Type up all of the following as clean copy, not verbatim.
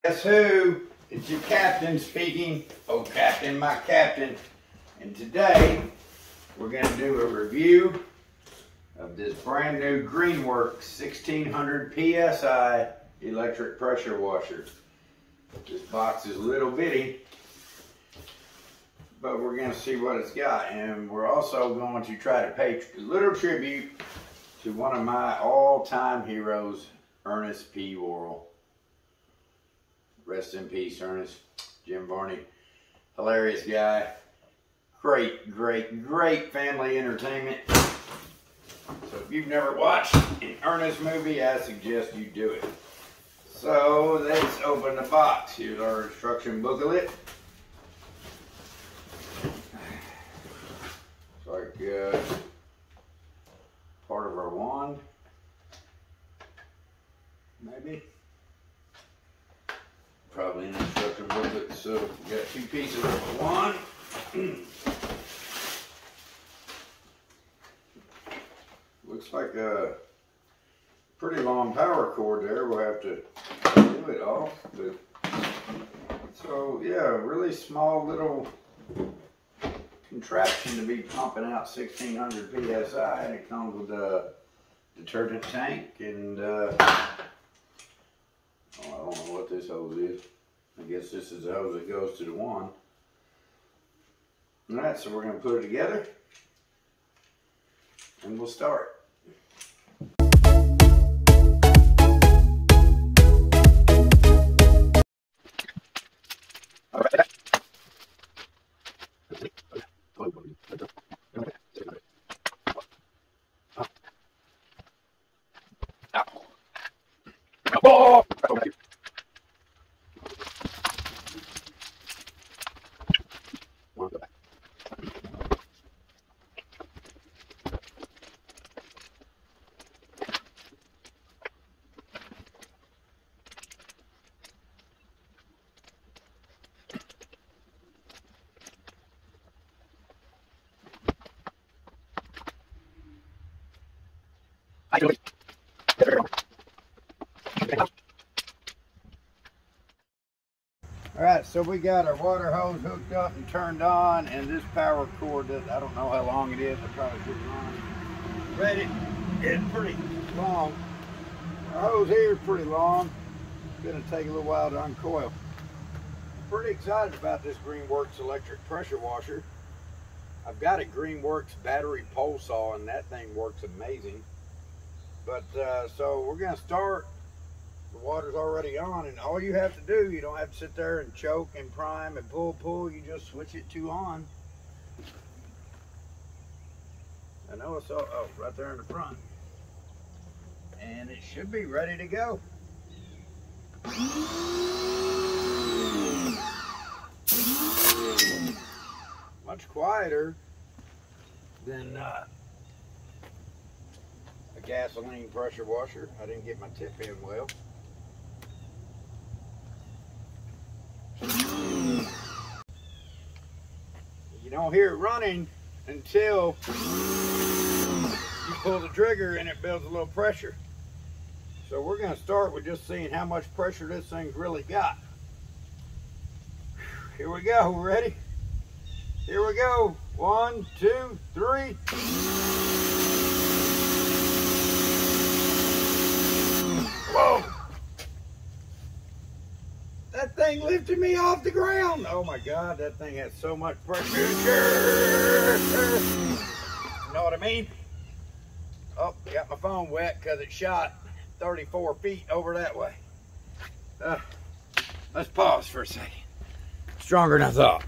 Guess who? It's your captain speaking. Oh, captain, my captain. And today, we're going to do a review of this brand new Greenworks 1600 PSI electric pressure washer. This box is a little bitty, but we're going to see what it's got. And we're also going to try to pay a little tribute to one of my all-time heroes, Ernest P. Worrell. Rest in peace, Ernest. Jim Varney, hilarious guy. Great, great, great family entertainment. So if you've never watched an Ernest movie, I suggest you do it. So let's open the box. Here's our instruction booklet. It's like part of our wand, maybe. Probably an instruction booklet. So we got two pieces of the wand. Looks like a pretty long power cord there. We'll have to do it off. But, so yeah, really small little contraption to be pumping out 1600 PSI, and it comes with a detergent tank and I don't know what this hose is. I guess this is the hose that goes to the wand. Alright, so we're going to put it together and we'll start. Alright, so we got our water hose hooked up and turned on, and this power cord that I don't know how long it is, I probably should have read it. It's pretty long. Our hose here is pretty long. It's going to take a little while to uncoil. I'm pretty excited about this Greenworks electric pressure washer. I've got a Greenworks battery pole saw, and that thing works amazing. But so we're going to start. The water's already on, and all you have to do, you don't have to sit there and choke and prime and pull. You just switch it to on. I know it's all, oh, right there in the front. And it should be ready to go. Much quieter than a gasoline pressure washer. I didn't get my tip in well. You don't hear it running until you pull the trigger and it builds a little pressure. So we're going to start with just seeing how much pressure this thing's really got. Here we go. Ready? Here we go. 1, 2, 3. Whoa! That thing lifted me off the ground. Oh my God, that thing has so much pressure. You know what I mean? Oh, I got my phone wet because it shot 34 feet over that way. Let's pause for a second. Stronger than I thought.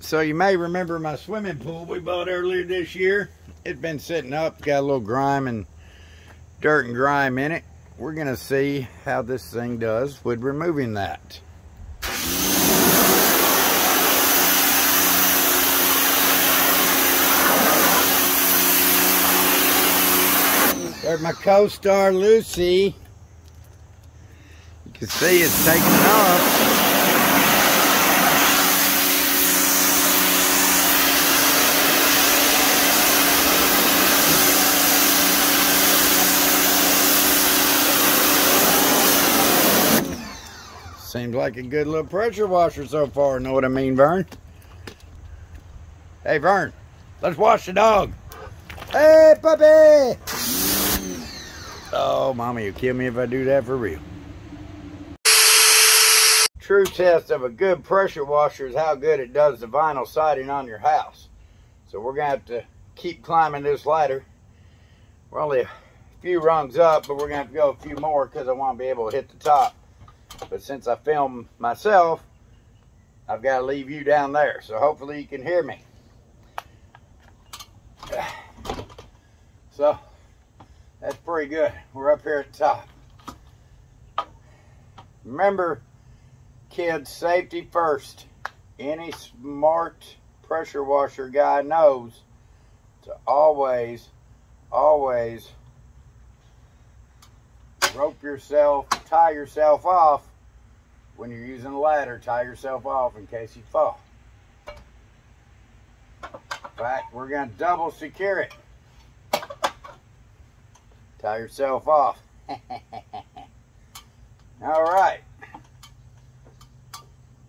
So you may remember my swimming pool we bought earlier this year. It's been sitting up, got a little grime and dirt and grime in it. We're gonna see how this thing does with removing that. There's my co-star Lucy. You can see it's taking off. Seems like a good little pressure washer so far. Know what I mean, Vern? Hey, Vern, let's wash the dog. Hey, puppy! Oh, Mama, you'll kill me if I do that for real. True test of a good pressure washer is how good it does the vinyl siding on your house. So we're going to have to keep climbing this ladder. We're only a few rungs up, but we're going to have to go a few more because I want to be able to hit the top. But since I film myself, I've got to leave you down there. So hopefully you can hear me. So that's pretty good. We're up here at the top. Remember, kids, safety first. Any smart pressure washer guy knows to always rope yourself, tie yourself off when you're using a ladder. Tie yourself off in case you fall. In fact, we're going to double secure it. Tie yourself off. All right.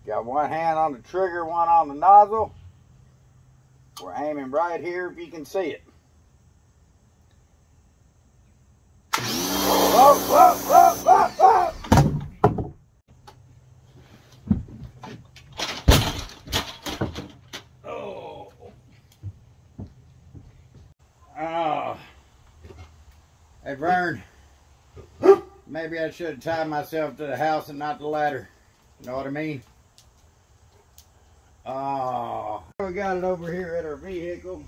Got one hand on the trigger, one on the nozzle. We're aiming right here if you can see it. Whoa, whoa, whoa, whoa, whoa. Oh. Hey, Vern. Maybe I should have tied myself to the house and not the ladder. You know what I mean? Oh. We got it over here at our vehicle.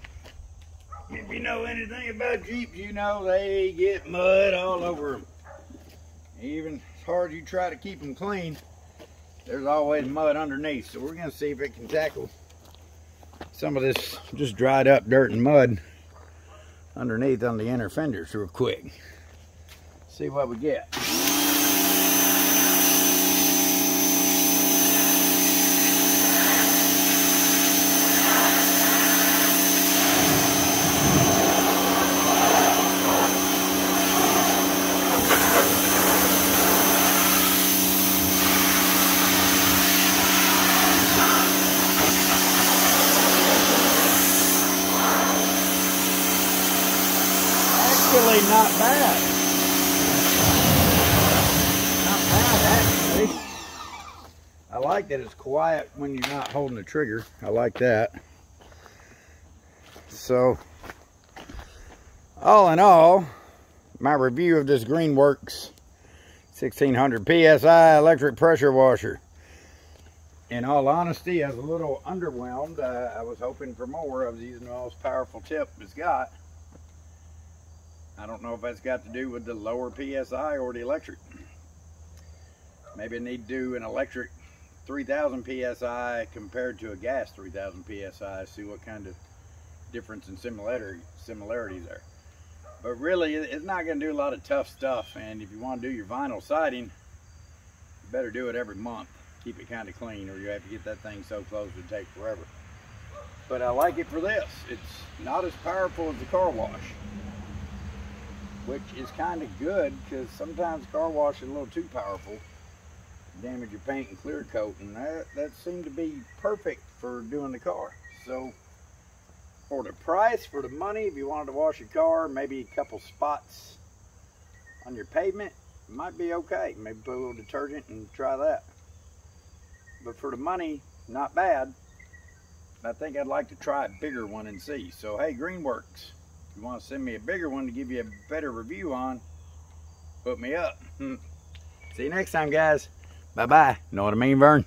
If you know anything about Jeeps, you know they get mud all over them. Even as hard as you try to keep them clean, there's always mud underneath. So we're going to see if it can tackle some of this just dried up dirt and mud underneath on the inner fenders real quick. See what we get. Actually, not bad. Not bad, actually. I like that it's quiet when you're not holding the trigger. I like that. So, all in all, my review of this Greenworks 1600 PSI electric pressure washer. In all honesty, I was a little underwhelmed. I was hoping for more. I was using the most powerful tip it's got. I don't know if that's got to do with the lower PSI or the electric. Maybe I need to do an electric 3000 PSI compared to a gas 3000 PSI, see what kind of difference in similarities there. But really, it's not going to do a lot of tough stuff, and if you want to do your vinyl siding, you better do it every month. Keep it kind of clean, or you have to get that thing so close it'll take forever. But I like it for this. It's not as powerful as the car wash, which is kind of good because sometimes car wash is a little too powerful, damage your paint and clear coat, and that seemed to be perfect for doing the car. So for the price, for the money, if you wanted to wash your car, maybe a couple spots on your pavement, it might be okay. Maybe put a little detergent and try that. But for the money, not bad. I think I'd like to try a bigger one and see. So hey, Greenworks, if you want to send me a bigger one to give you a better review on, put me up. See you next time, guys. Bye-bye. Know what I mean, Vern?